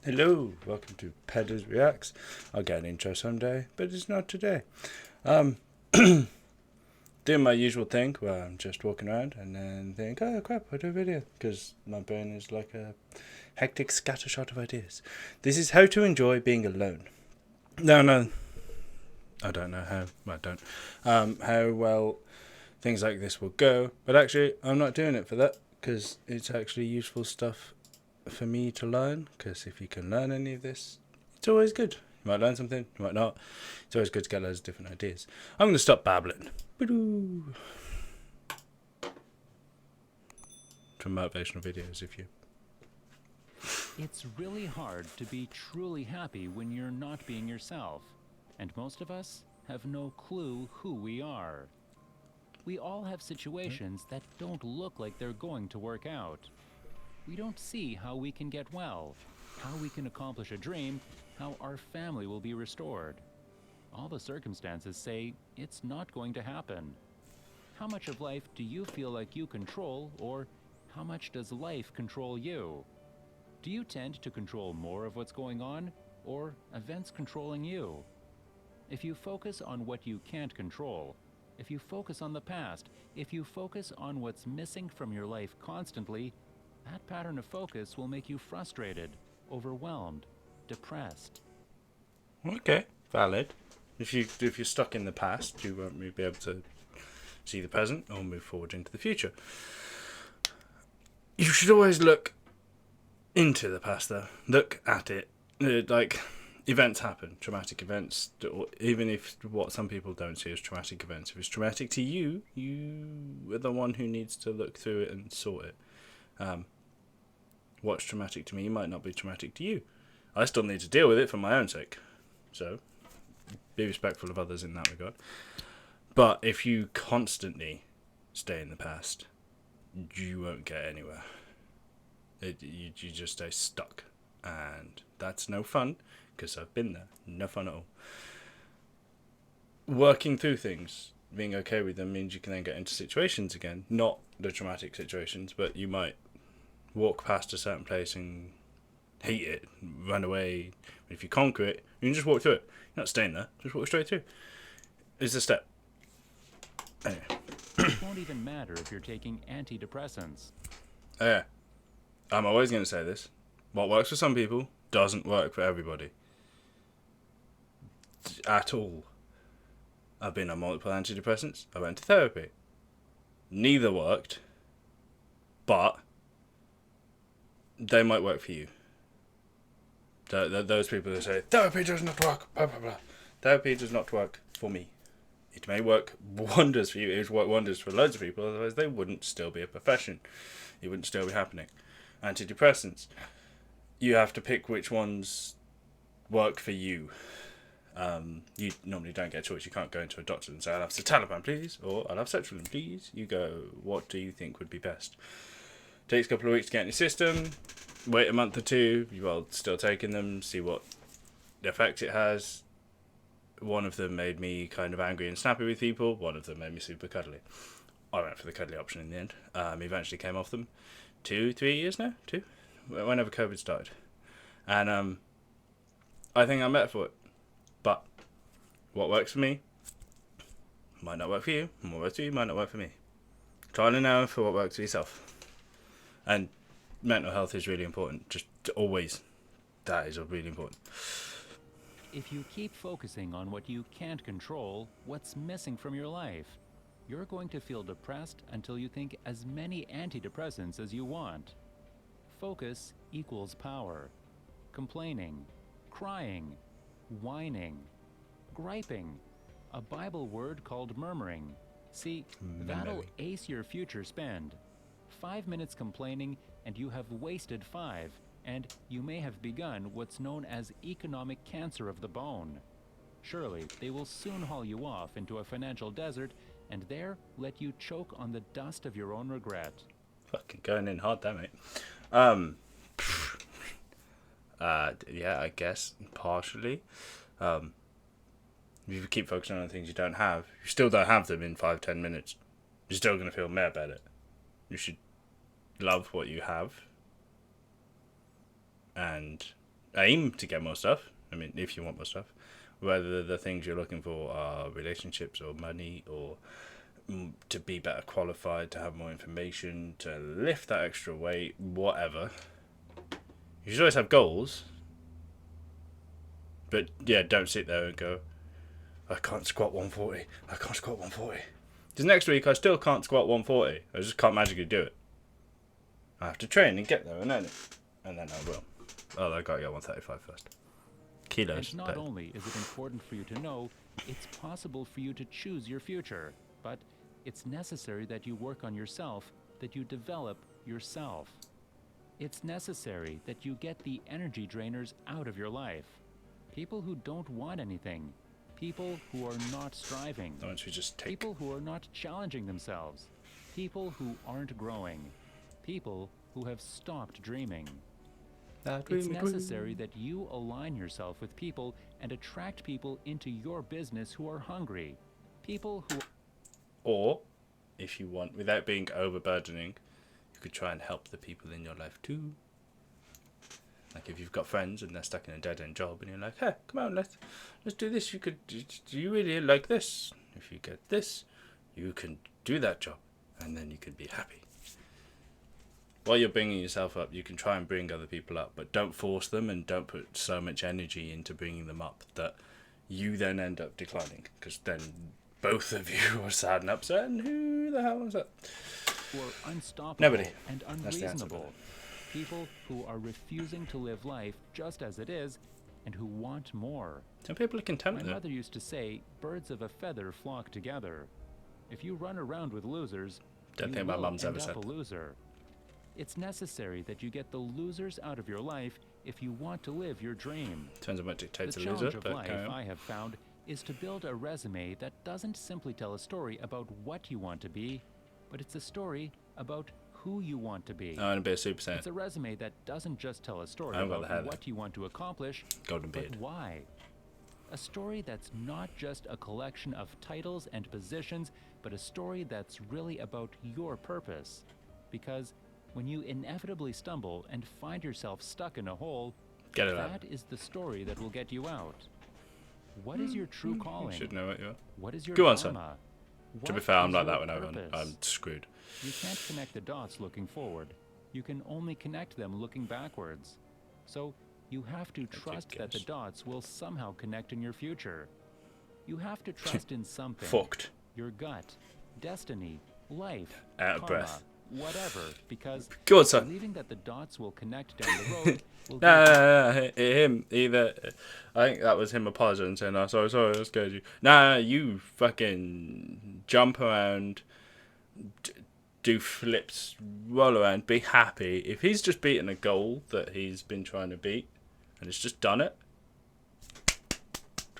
Hello, welcome to Pedders Reacts. I'll get an intro someday, but it's not today. Um, doing my usual thing where I'm just walking around and then think, oh crap, I do a video, because my brain is like a hectic scattershot of ideas. This is how to enjoy being alone. No, I don't know how. I don't. How well things like this will go, but actually, I'm not doing it for that because it's actually useful stuff for me to learn, because if you can learn any of this, it's always good. You might learn something, you might not. It's always good to get loads of different ideas. I'm going to stop babbling. From motivational videos, if you... It's really hard to be truly happy when you're not being yourself, and most of us have no clue who we are. We all have situations that don't look like they're going to work out. We don't see how we can get well, how we can accomplish a dream, how our family will be restored. All the circumstances say it's not going to happen. How much of life do you feel like you control, or how much does life control you? Do you tend to control more of what's going on, or events controlling you? If you focus on what you can't control, if you focus on the past, if you focus on what's missing from your life constantly, that pattern of focus will make you frustrated, overwhelmed, depressed. Okay, valid. If you're stuck in the past, you won't be able to see the present or move forward into the future. You should always look into the past, though. Look at it. Like, events happen, traumatic events, or even if what some people don't see as traumatic events. If it's traumatic to you, you are the one who needs to look through it and sort it. What's traumatic to me might not be traumatic to you. I still need to deal with it for my own sake. So, be respectful of others in that regard. But if you constantly stay in the past, you won't get anywhere. You just stay stuck. And that's no fun, because I've been there. No fun at all. Working through things, being okay with them, means you can then get into situations again. Not the traumatic situations, but you might walk past a certain place and hate it, run away. If you conquer it, you can just walk through it. You're not staying there, just walk straight through. It's the step. Anyway. It won't even matter if you're taking antidepressants. Yeah. I'm always going to say this. What works for some people doesn't work for everybody. At all. I've been on multiple antidepressants. I went to therapy. Neither worked. But they might work for you. Those people who say, therapy does not work, blah, blah, blah. Therapy does not work for me. It may work wonders for you. It would work wonders for loads of people. Otherwise, they wouldn't still be a profession. It wouldn't still be happening. Antidepressants. You have to pick which ones work for you. You normally don't get a choice. You can't go into a doctor and say, I'll have citalopram, please, or I'll have sertraline, please. You go, what do you think would be best? Takes a couple of weeks to get in your system. Wait a month or two while still taking them, see what effect it has. One of them made me kind of angry and snappy with people. One of them made me super cuddly. I went for the cuddly option in the end. Eventually came off them. 2-3 years now? 2? Whenever COVID started. And I think I'm better for it. But what works for me might not work for you. And what works for you might not work for me. Trial and error for what works for yourself. And mental health is really important. Just always. That is really important. If you keep focusing on what you can't control, what's missing from your life, you're going to feel depressed until you think as many antidepressants as you want. Focus equals power. Complaining, crying, whining, griping, a Bible word called murmuring. See, that'll ace your future spend. 5 minutes complaining and you have wasted 5, and you may have begun what's known as economic cancer of the bone. Surely they will soon haul you off into a financial desert and there let you choke on the dust of your own regret. Fucking going in hard, damn it. Yeah, I guess partially. If you keep focusing on things you don't have, you still don't have them in 5-10 minutes. You're still going to feel mad about it. You should love what you have and aim to get more stuff. I mean, if you want more stuff. Whether the things you're looking for are relationships or money or to be better qualified, to have more information, to lift that extra weight, whatever. You should always have goals. But yeah, don't sit there and go, I can't squat 140. I can't squat 140. Because next week I still can't squat 140. I just can't magically do it. I have to train and get there and then I will. Oh, I gotta get 135 first. Kilos. And not only is it important for you to know, it's possible for you to choose your future, but it's necessary that you work on yourself, that you develop yourself. It's necessary that you get the energy drainers out of your life. People who don't want anything. People who are not striving. The ones we just take. People who are not challenging themselves. People who aren't growing. People who have stopped dreaming. It's necessary that you align yourself with people and attract people into your business who are hungry. People who... Or, if you want, without being overburdening, you could try and help the people in your life too. Like if you've got friends and they're stuck in a dead-end job and you're like, hey, come on, let's do this. Do you really like this? If you get this, you can do that job and then you can be happy. While you're bringing yourself up, you can try and bring other people up, but don't force them and don't put so much energy into bringing them up that you then end up declining, because then both of you are sad and upset, and who the hell is that? Or unstoppable Nobody. And unreasonable. People who are refusing to live life just as it is and who want more. Some people are content with My it. mother used to say, birds of a feather flock together. If you run around with losers, Don't you think my will mum's ever end up said a loser. It's necessary that you get the losers out of your life if you want to live your dream. Turns out what dictates The a challenge loser, of but life, carry on. I have found, is to build a resume that doesn't simply tell a story about what you want to be, but it's a story about who you want to be. I want to be a Super It's Saiyan. a resume that doesn't just tell a story I haven't got the hair about though. what you want to accomplish, Golden but beard. why. A story that's not just a collection of titles and positions, but a story that's really about your purpose. Because when you inevitably stumble and find yourself stuck in a hole, Get it out. that is the story that will get you out. What is your true You calling? should know what you are. What is your Go on, son. dharma? To be What fair, I'm is like your that when purpose? I'm screwed. You can't connect the dots looking forward. You can only connect them looking backwards. So you have to trust that the guess. dots will somehow connect in your future. You have to trust in something. Fucked. Your gut, destiny, life, Out of karma, breath. whatever, because Go on, son. believing that the dots will connect down the road will No, him either. I think that was him apologizing, saying, "Oh, sorry, I scared you." Nah, you fucking jump around, do flips, roll around, be happy. If he's just beaten a goal that he's been trying to beat, and it's just done it,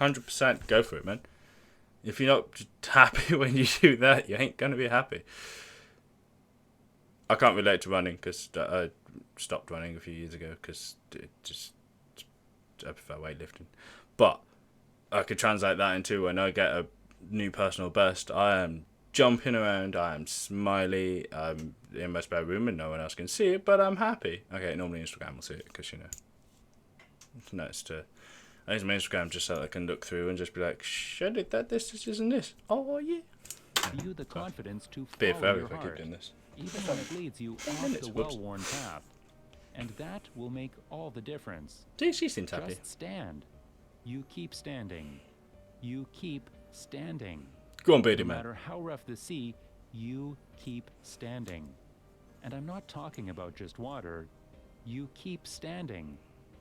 100% go for it, man. If you're not happy when you do that, you ain't gonna be happy. I can't relate to running because I stopped running a few years ago because I prefer weightlifting. But I could translate that into when I get a new personal best, I am jumping around, I am smiley, I'm in my spare room and no one else can see it, but I'm happy. Okay, normally Instagram will see it because, you know, it's nice to... I use my Instagram just so that I can look through and just be like, shit, did that, this, and this. Oh, yeah. give you the confidence to Be a follow fairy your if I keep heart, doing this. even when it leads you off minutes, the whoops. well-worn path. And that will make all the difference. See, she seems happy. Just stand. You keep standing. You keep standing. Go on, Beardy No man. matter how rough the sea, you keep standing. And I'm not talking about just water. You keep standing.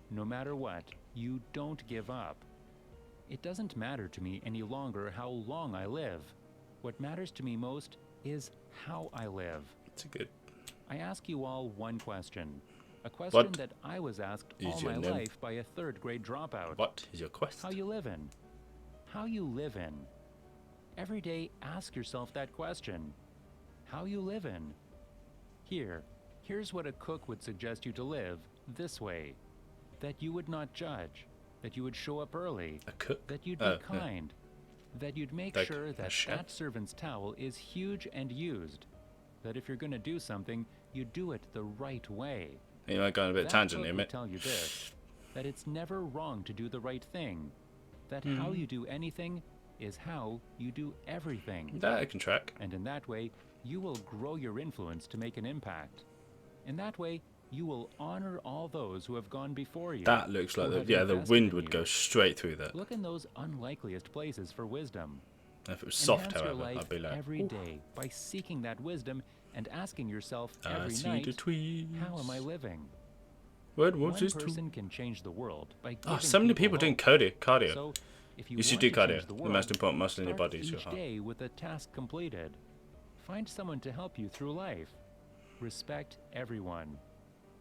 No matter what, you don't give up. It doesn't matter to me any longer how long I live. What matters to me most is how I live. It's a good... I ask you all one question. A question What that I was asked is all your my name? life by a third-grade dropout. What is your quest? How you livin'? How you livin'? Every day, ask yourself that question. How you livin'? Here's what a cook would suggest you to live this way. That you would not judge. That you would show up early. A cook? That you'd be Oh, yeah. kind. That you'd make Like sure a that chef? that servant's towel is huge and used. That if you're gonna do something, you do it the right way. You might go on a bit That tangent cook here, would mate. tell you this, that it's never wrong to do the right thing, that how you do anything is how you do everything. That I can track. And in that way, you will grow your influence to make an impact. In that way, you will honor all those who have gone before you. That looks like the wind would go straight through that. Look in those unlikeliest places for wisdom. If it was soft, Enhance your however, life I'd be like, every day by seeking that wisdom and asking yourself I every see night, the tweets. how am I living? What One was this person can change the world by giving Oh, so many people doing cardio. So, if You should want do to change cardio. the The world, most important muscle in your start body is your each heart. day with a task completed. Find someone to help you through life. Respect everyone.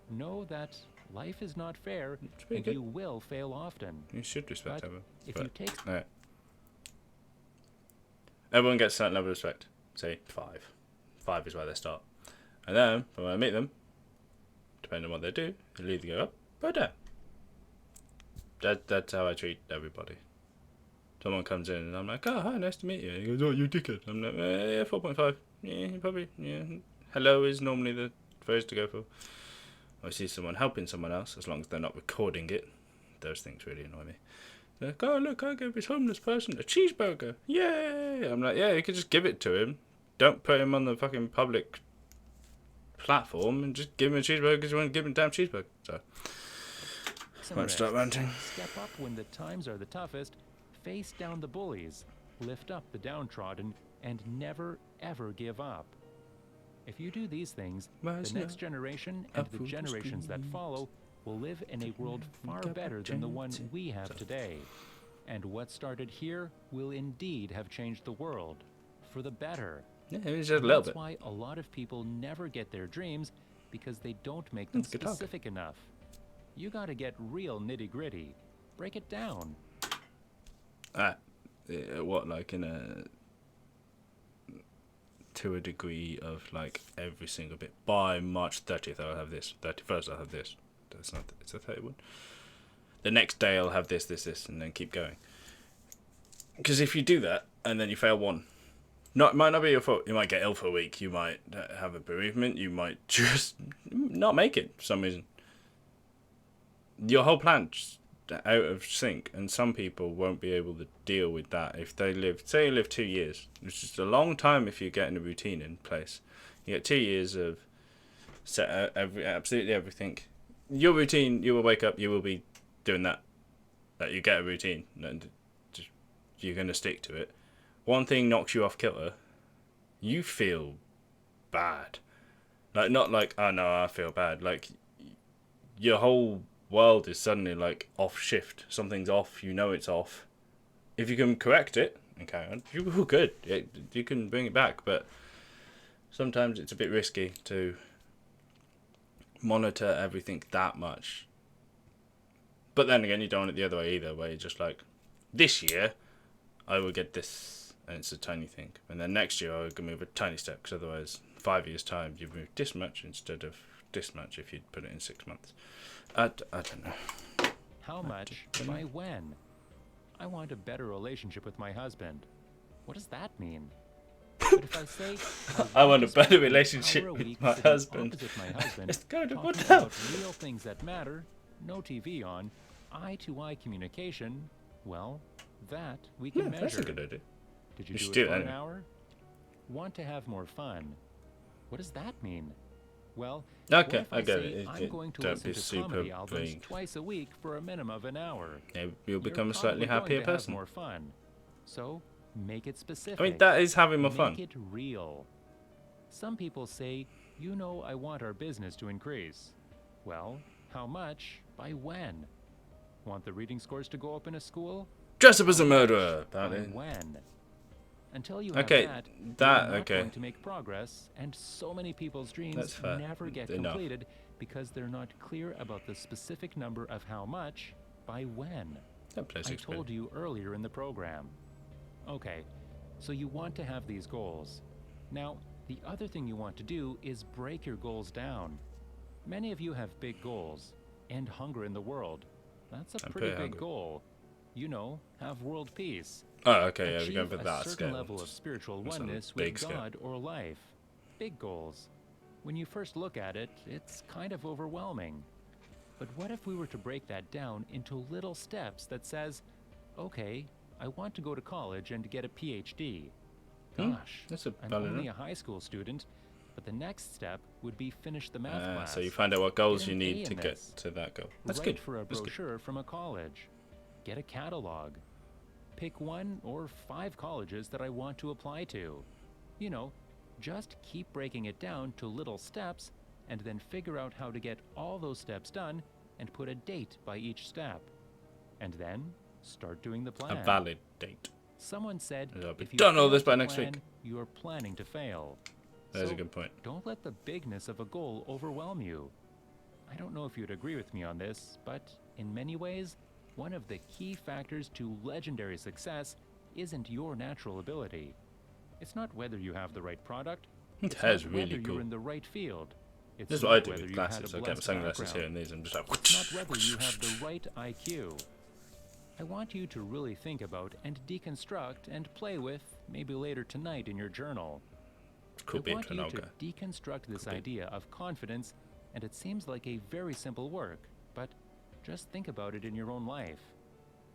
Know that life is not fair and good. you will fail often. You should respect But everyone. if you take Alright. Everyone gets a certain level of respect. Say 5. 5 is where they start. And then, when I meet them, depending on what they do, they'll either go up or down. That's how I treat everybody. Someone comes in and I'm like, oh, hi, nice to meet you. He goes, oh, you dickhead. I'm like, yeah, 4.5. Yeah, probably, yeah. Hello is normally the phrase to go for. I see someone helping someone else, as long as they're not recording it. Those things really annoy me. They're like, oh, look, I gave this homeless person a cheeseburger. Yay! I'm like, yeah, you could just give it to him. Don't put him on the fucking public platform and just give him a cheeseburger because you want to give him a damn cheeseburger. So, won't start ranting. Step up when the times are the toughest, face down the bullies, lift up the downtrodden, and never, ever give up. If you do these things, the next generation and the generations that follow will live in a world far better than the one we have today. And what started here will indeed have changed the world for the better. Yeah, it's just a little bit. That's why a lot of people never get their dreams, because they don't make them specific enough. You gotta get real nitty-gritty. Break it down. What, like in a... to a degree of like every single bit. By March 30th I'll have this. 31st I'll have this. That's not, it's a 31. The next day I'll have this, and then keep going. Because if you do that and then you fail one, it might not be your fault. You might get ill for a week. You might have a bereavement. You might just not make it for some reason. Your whole plan's out of sync, and some people won't be able to deal with that if they live. Say you live 2 years, which is a long time if you're getting a routine in place. You get 2 years of set out absolutely everything. Your routine, you will wake up, you will be doing that. That you get a routine, and you're going to stick to it. One thing knocks you off kilter, you feel bad. Like, not like, oh no, I feel bad. Like, your whole world is suddenly like off shift. Something's off, you know it's off. If you can correct it and carry on, you're good. You can bring it back, but sometimes it's a bit risky to monitor everything that much. But then again, you don't want it the other way either, where you're just like, this year I will get this, and it's a tiny thing, and then next year I can move a tiny step, because otherwise 5 years time you've moved this much instead of this much if you'd put it in 6 months. I don't know. How much by when? I want a better relationship with my husband. What does that mean? But if I say I want a better relationship with my husband, it's going to what now? Real things that matter, no TV on, eye-to-eye communication, well, that we can measure. That's a good idea. Did you do it for an hour? Want to have more fun? What does that mean? Well, okay, I get it. I'm going to listen to comedy albums twice a week for a minimum of an hour. Yeah, you'll become a slightly happier person. More fun. So make it specific. I mean, that is having more fun. Make it real. Some people say, you know, I want our business to increase. Well, how much? By when? Want the reading scores to go up in a school? Dress up as a murderer. Apparently. When? Until you have that, you're not okay. going to make progress, and so many people's dreams never get completed because they're not clear about the specific number of how much by when. I told you earlier in the program. Okay, so you want to have these goals. Now, the other thing you want to do is break your goals down. Many of you have big goals. End hunger in the world. That's a pretty big goal. You know, have world peace. Oh, okay, yeah, we're going for that scale. A certain level of spiritual oneness with God or life. Big goals. When you first look at it, it's kind of overwhelming. But what if we were to break that down into little steps that says, okay, I want to go to college and get a PhD. Gosh, that's a I'm valid only one. a high school student, but the next step would be finish the math class. So you find out what goals Get you an A need to in get this. to that goal. That's Write good. for a That's good. brochure from a college. Get a catalog. Pick 1 or 5 colleges that I want to apply to. You know, just keep breaking it down to little steps and then figure out how to get all those steps done and put a date by each step. And then start doing the plan. A valid date. Someone said, I'll be if you done all fail this by to next plan, week. you're planning to fail. There's So a good point. don't let the bigness of a goal overwhelm you. I don't know if you'd agree with me on this, but in many ways, one of the key factors to legendary success isn't your natural ability. It's not whether you have the right product. It's That is not really whether cool. you're in the right field. It's This is what I not do whether with you had glasses. a I get my blessed sunglasses here background. and these. I'm just like. It's not whether you have the right IQ. I want you to really think about and deconstruct and play with, maybe later tonight in your journal. Could be I want you to Tranoga. deconstruct this Could be. idea of confidence, and it seems like a very simple work, but just think about it in your own life.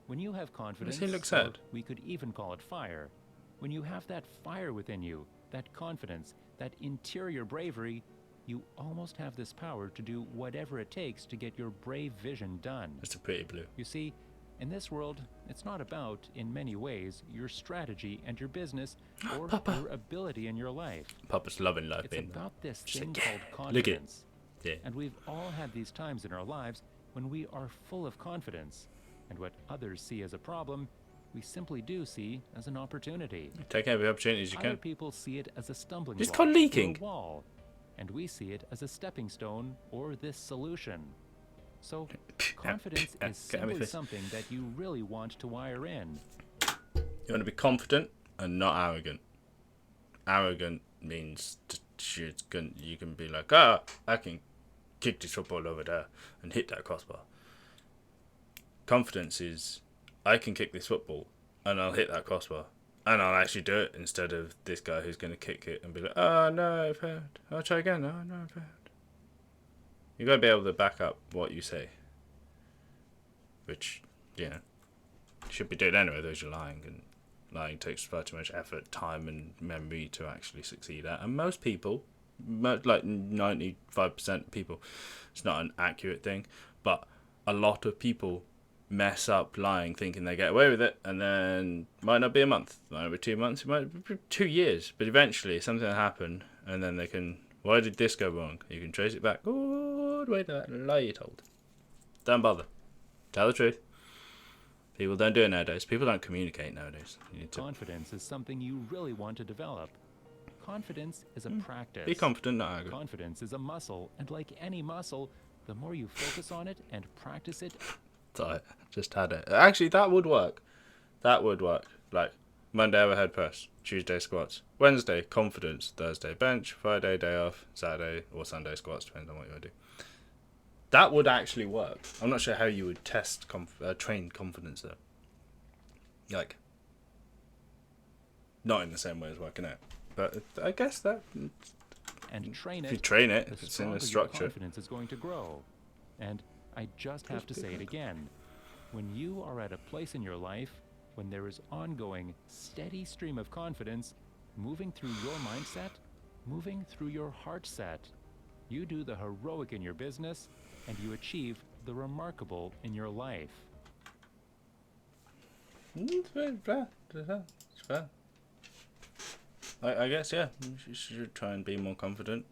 When you have confidence, he look or sad? we could even call it fire, when you have that fire within you, that confidence, that interior bravery, you almost have this power to do whatever it takes to get your brave vision done. That's a pretty blue. You see, in this world, it's not about, in many ways, your strategy and your business or Papa. your ability in your life. Papa's loving life It's being about this Just thing like, called look at it. confidence. Yeah. And we've all had these times in our lives when we are full of confidence, and what others see as a problem, we simply do see as an opportunity. Take every opportunity you Other can. people see it as a stumbling It's block called or leaking. a wall, and we see it as a stepping stone or this solution. So, confidence is simply something that you really want to wire in. You want to be confident and not arrogant. Arrogant means you can be like, I can kick this football over there and hit that crossbar. Confidence is, I can kick this football and I'll hit that crossbar. And I'll actually do it instead of this guy who's going to kick it and be like, oh no, I've failed. I'll try again. Oh no, I've failed. You've got to be able to back up what you say. Which, you know, you should be doing anyway, otherwise you're lying. And lying takes far too much effort, time and memory to actually succeed at. And most people, like 95% of people, it's not an accurate thing. But a lot of people mess up lying thinking they get away with it, and then might not be a month, might not be 2 months, it might be 2 years, but eventually something will happen, and then they can, why did this go wrong? You can trace it back all the way to that lie you told. Don't bother. Tell the truth. People don't do it nowadays. People don't communicate nowadays. You need to Confidence is something you really want to develop. Confidence is a practice. be confident, not arrogant. Confidence is a muscle, and like any muscle, the more you focus on it and practice it, So I just had it. Actually, that would work. That would work. Like, Monday overhead press, Tuesday squats, Wednesday confidence, Thursday bench, Friday day off, Saturday or Sunday squats, depends on what you want to do. That would actually work. I'm not sure how you would test train confidence though. Like, not in the same way as working out, but I guess that and train if you it, train it, the if it's in stronger a your structure. confidence is going to grow. And I just have to say it again. When you are at a place in your life when there is ongoing, steady stream of confidence moving through your mindset, moving through your heart set, you do the heroic in your business and you achieve the remarkable in your life. It's fair. It's fair. I guess, yeah, you should try and be more confident.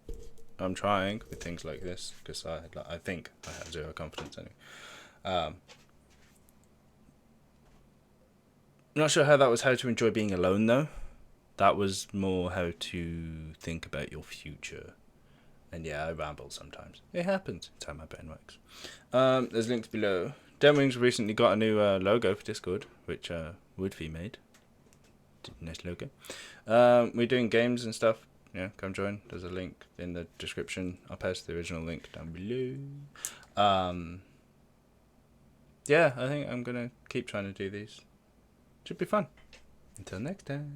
I'm trying with things like this because I think I have zero confidence anyway. I'm not sure how that was how to enjoy being alone though. That was more how to think about your future. And yeah, I ramble sometimes. It happens. It's how my brain works. There's links below. Demwings recently got a new logo for Discord, which Woodfee made. Nice logo. We're doing games and stuff. Yeah, come join. There's a link in the description. I'll post the original link down below. Yeah, I think I'm gonna keep trying to do these. Should be fun. Until next time.